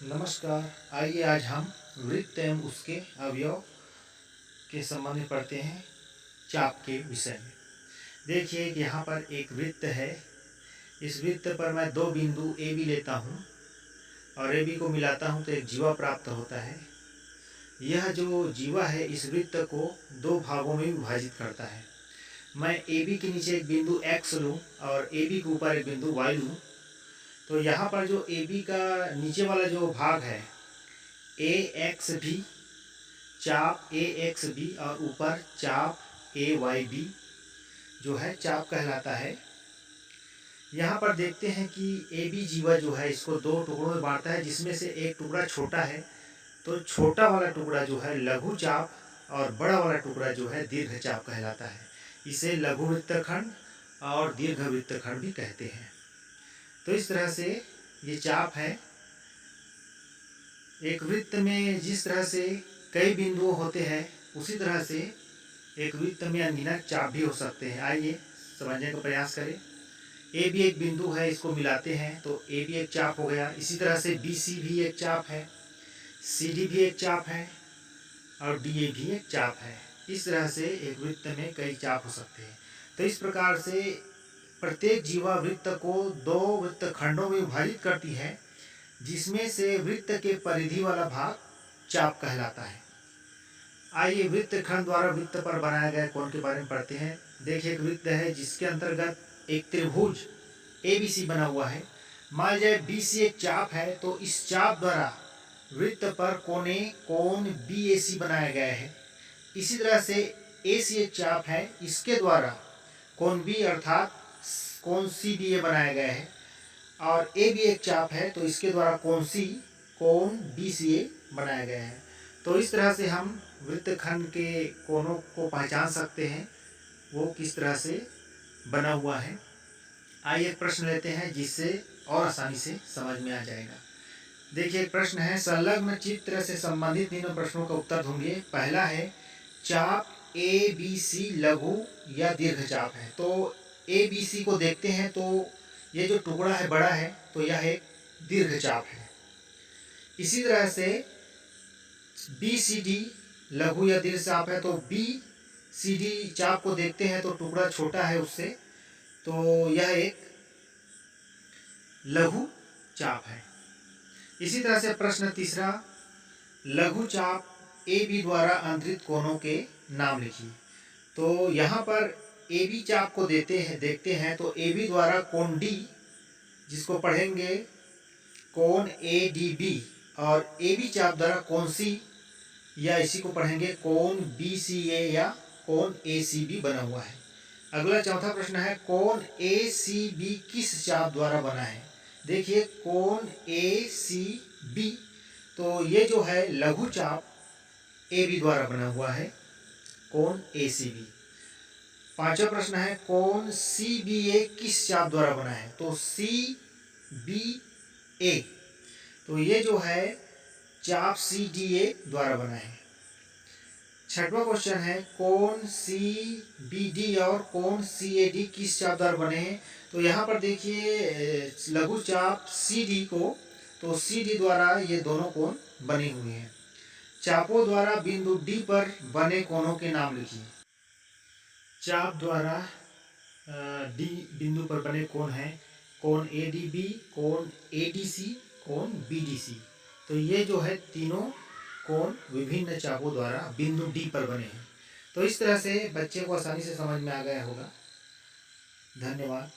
नमस्कार। आइए आज हम वृत्त एवं उसके अवयव के संबंध में पढ़ते हैं चाप के विषय में। देखिए कि यहाँ पर एक वृत्त है। इस वृत्त पर मैं दो बिंदु ए बी लेता हूँ और ए बी को मिलाता हूँ तो एक जीवा प्राप्त होता है। यह जो जीवा है इस वृत्त को दो भागों में विभाजित करता है। मैं ए बी के नीचे एक बिंदु एक्स लूँ और ए बी के ऊपर एक बिंदु वाई लूँ तो यहाँ पर जो ए बी का नीचे वाला जो भाग है ए एक्स भी, चाप ए एक्स बी और ऊपर चाप ए वाई बी जो है चाप कहलाता है। यहाँ पर देखते हैं कि ए बी जीवा जो है इसको दो टुकड़ों में बांटता है, जिसमें से एक टुकड़ा छोटा है तो छोटा वाला टुकड़ा जो है लघु चाप और बड़ा वाला टुकड़ा जो है दीर्घ चाप कहलाता है। इसे लघु वृत्तखंड और दीर्घ वृत्तखंड भी कहते हैं। तो इस तरह से ये चाप है। एक वृत्त में जिस तरह से कई बिंदु होते हैं उसी तरह से एक वृत्त में अनगिनत चाप भी हो सकते हैं। आइए समझने का प्रयास करें। ए भी एक बिंदु है, इसको मिलाते हैं तो ए भी एक चाप हो गया। इसी तरह से बी सी भी एक चाप है, सी डी भी एक चाप है और डी ए भी एक चाप है। इस तरह से एक वृत्त में कई चाप हो सकते हैं। तो इस प्रकार से प्रत्येक जीवा वृत्त को दो वृत्त खंडों में विभाजित करती है, जिसमें से वृत्त के परिधि वाला भाग चाप कहलाता है। आइए वृत्त खंड द्वारा वृत्त पर बनाए गए कोण के बारे में पढ़ते हैं। देखिए एक वृत्त है जिसके अंतर्गत एक त्रिभुज ए बी सी बना हुआ है। मान लीजिए बी सी एक चाप है तो इस चाप द्वारा वृत्त पर कोण बी ए सी बनाया गया है। इसी तरह से ए सी एक चाप है, इसके द्वारा कोण बी अर्थात कोण सी डी ए बनाया गया है। और ए भी एक चाप है तो इसके द्वारा कोण बी सी ए बनाया गया है। तो इस तरह से हम वृत्तखंड के कोणों को पहचान सकते हैं वो किस तरह से बना हुआ है। आइए एक प्रश्न लेते हैं जिससे और आसानी से समझ में आ जाएगा। देखिए एक प्रश्न है, संलग्न चित्र से संबंधित तीनों प्रश्नों का उत्तर ढूंढिए। पहला है चाप ए बी सी लघु या दीर्घ चाप है। तो ए बी सी को देखते हैं तो ये जो टुकड़ा है बड़ा है तो यह एक दीर्घ चाप है। इसी तरह से बी सी डी लघु या दीर्घ चाप है तो बी सी डी चाप को देखते हैं तो टुकड़ा छोटा है उससे, तो यह एक लघु चाप है। इसी तरह से प्रश्न तीसरा, लघु चाप ए बी द्वारा अंतरित कोणों के नाम लिखिए। तो यहाँ पर ए बी चाप को देखते हैं तो ए बी द्वारा कोण डी, जिसको पढ़ेंगे कोण ए डी बी, और ए बी चाप द्वारा कोण सी या इसी को पढ़ेंगे कोण बी सी ए या कोण ए सी बी बना हुआ है। अगला चौथा प्रश्न है, कोण ए सी बी किस चाप द्वारा बना है। देखिए कोण ए सी बी, तो ये जो है लघु चाप ए बी द्वारा बना हुआ है, कोण ए सी बी। पांचवा प्रश्न है, कोण सी बी ए किस चाप द्वारा बना है। तो सी बी ए, तो ये जो है चाप सी डी ए द्वारा बना है। छठवां क्वेश्चन है, कोण सी बी डी और कोण सी ए डी किस चाप द्वारा बने हैं। तो यहाँ पर देखिए लघु चाप सी डी को, तो सी डी द्वारा ये दोनों कोण बने हुए हैं। चापों द्वारा बिंदु डी पर बने कोणों के नाम लिखिए। चाप द्वारा डी बिंदु पर बने कोण हैं कोण ए डी बी, कोण ए डी सी, कोण बी डी सी। तो ये जो है तीनों कोण विभिन्न चापों द्वारा बिंदु डी पर बने हैं। तो इस तरह से बच्चे को आसानी से समझ में आ गया होगा। धन्यवाद।